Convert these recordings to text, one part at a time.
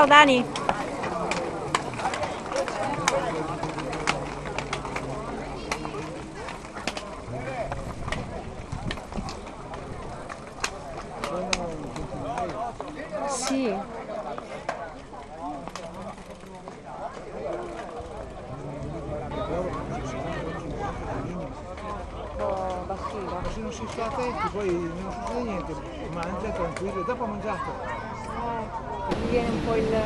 Ciao Dani. Sì. Se non si sta attenti poi non succede niente, mangia tranquillo, dopo ha mangiato. Mi viene un po' il...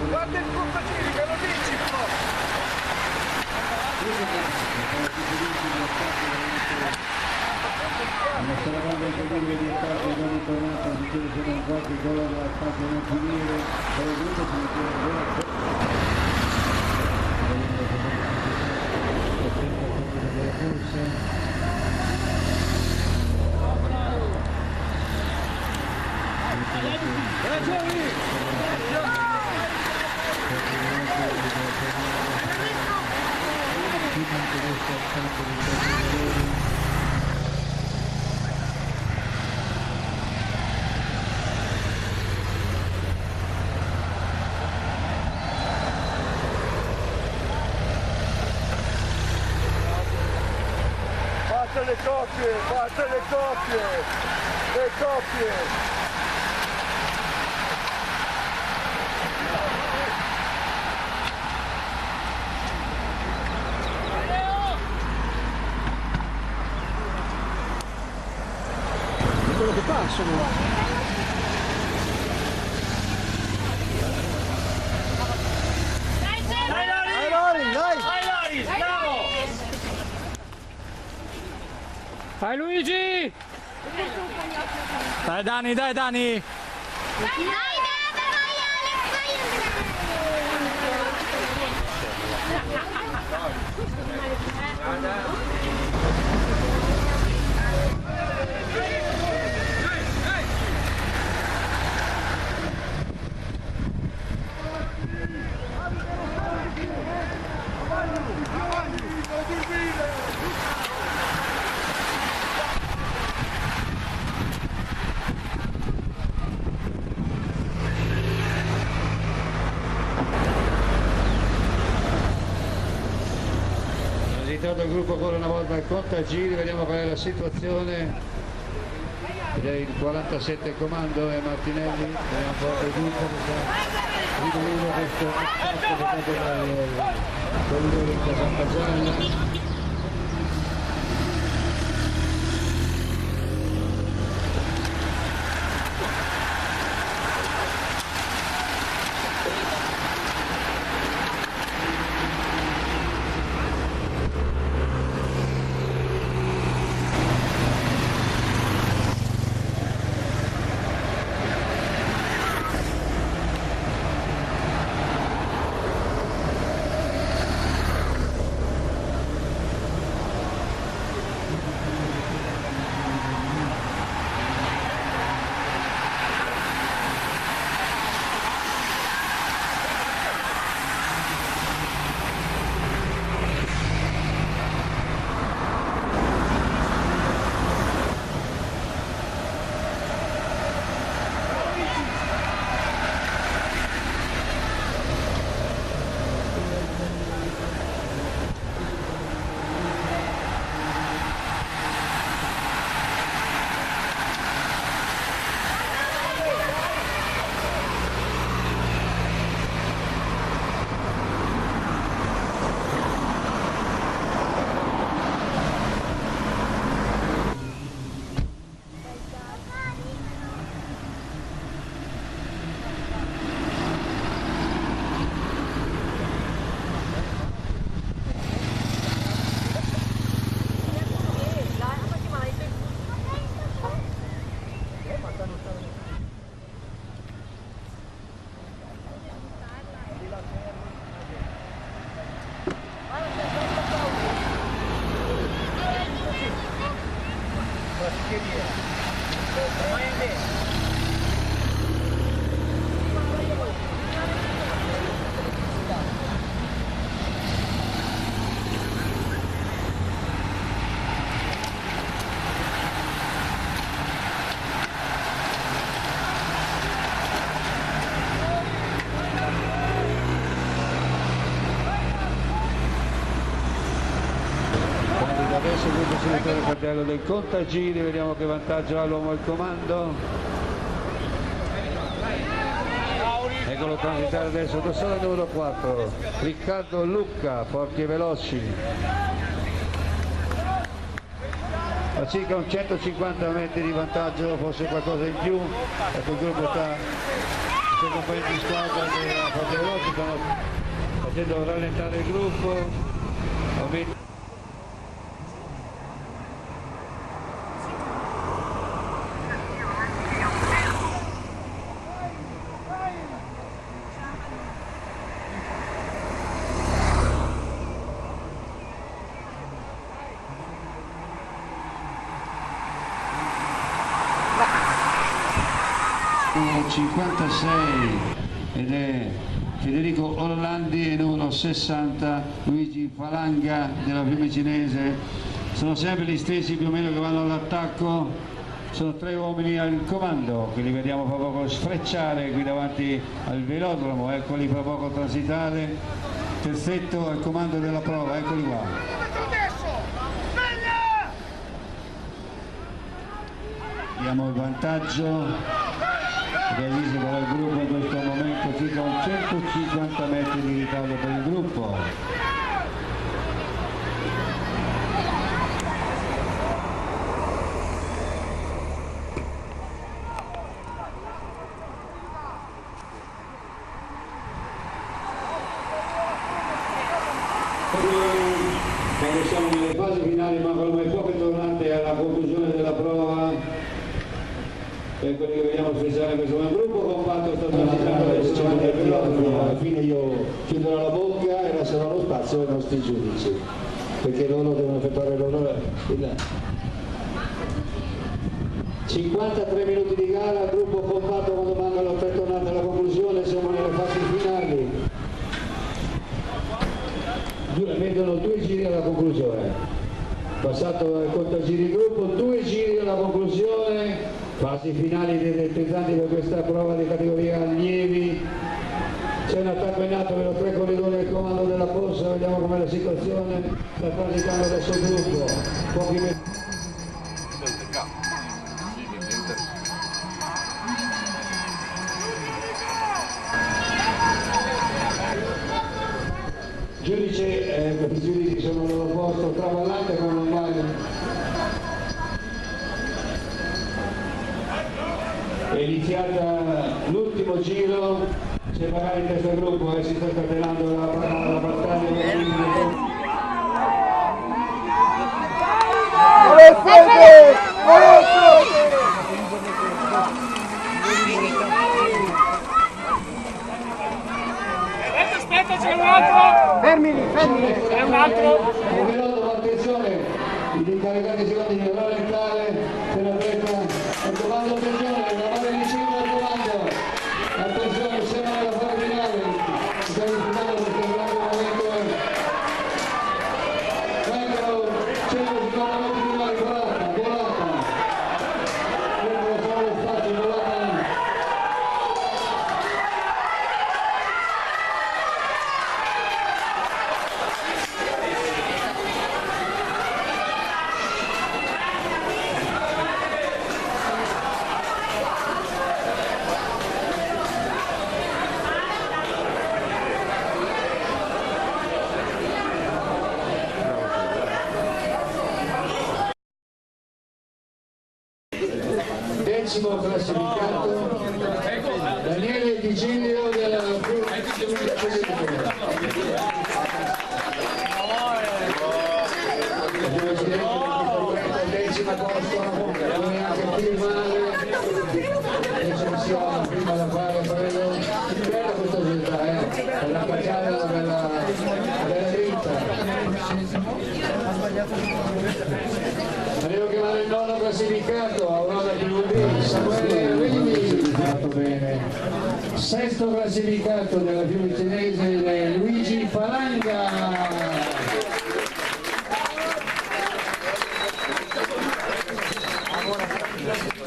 Guarda il portacini, me lo dici un po'! Una strada incredibile di attacco non ritornata, di cui sono entrati gol dall'attacco non finire, per il gruppo si mette della corsa. Fate le coppie, fate le coppie! Le coppie! Quello che passano! Vai Luigi! Dai Dani, dai Dani! Ritorno il gruppo ancora una volta al contagiri, vediamo qual è la situazione. Ed è il 47 comando e Martinelli, vediamo un po' il gruppo che sta riducendo questo attacco del Casampaggiana. settore fratello del Contagiri, vediamo che vantaggio ha l'uomo al comando. Eccolo transitare adesso, dorsale numero 4, Riccardo Lucca, forti e veloci. A circa un 150 metri di vantaggio, forse qualcosa in più, ecco il gruppo sta, i suoi compagni di squadra della forti e veloci stanno facendo rallentare il gruppo. Numero 56 ed è Federico Orlandi e numero 60 Luigi Falanga della Fiumicinese. Sono sempre gli stessi più o meno che vanno all'attacco, sono 3 uomini al comando che li vediamo fra poco sfrecciare qui davanti al velodromo, eccoli fra poco transitare. Terzetto al comando della prova, eccoli qua. Diamo il vantaggio realizzo però il gruppo in questo momento circa un 150 metri di ritardo per il gruppo. Quando siamo nelle fasi finali mancano mai poche tornate alla conclusione della prova. E quelli che vediamo sfrecciare questo è un gruppo compatto, sta transitando adesso davanti al velodromo. Alla fine io chiuderò la bocca e lascerò lo spazio ai nostri giudici, perché loro devono effettuare il loro. 53 minuti di gara, gruppo compatto quando mancano 3 tornate alla conclusione, siamo nelle fasi finali. Vedono 2 giri alla conclusione. Passato il contagiri gruppo, 2 giri alla conclusione. Fasi finali dei detentanti per questa prova di categoria allievi. C'è un attacco in atto per 3 corridori al comando della corsa, vediamo com'è la situazione. Sta transitando adesso il gruppo. Pochi metri. Giudice, i giudici sono al loro posto, Travallante con normale. È iniziata l'ultimo giro, c'è magari in testa del gruppo e si sta scatenando la battaglia. Aspetta, c'è un altro! Fermi, C'è un altro! Attenzione, gli incaricati secondi di rallentare per la fretta, al comando attenzione, la mano vicino al comando, attenzione, siamo nella fase finale, stiamo disputando questo grande momento, vengono 150 metri finali, volata, vengono solo lo spazio, volata. Decimo classificato Daniele Di Giglio della decima posto, non è anche firmare, recensione prima da fare, credo, bella questa società, per la cacciata della dritta. Devo chiamare il nono classificato, Aurora Pilundi, Samuele Rini, fatto bene. Sesto classificato della Fiumicinese è Luigi Falanga.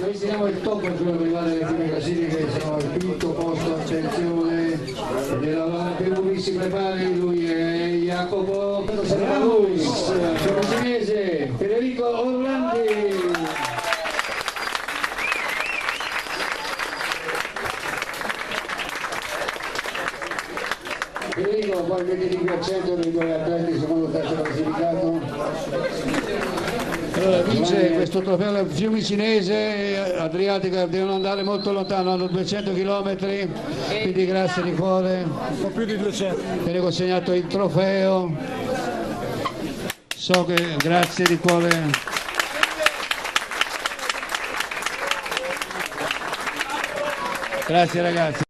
Noi siamo il top per arrivare alle prime classifiche, siamo al quinto posto, attenzione, della Pilundi si prepari, lui è Jacopo, sarà lui, Fiumicinese, Federico Orlandi. Federico, qualche ringraziamento per i due atleti secondo terzo classificato. Allora vince questo trofeo del Fiumicinese, Adriatica, devono andare molto lontano, hanno 200 km, quindi grazie di cuore. Un po' più di 200. Viene consegnato il trofeo, so che grazie di cuore. Grazie ragazzi.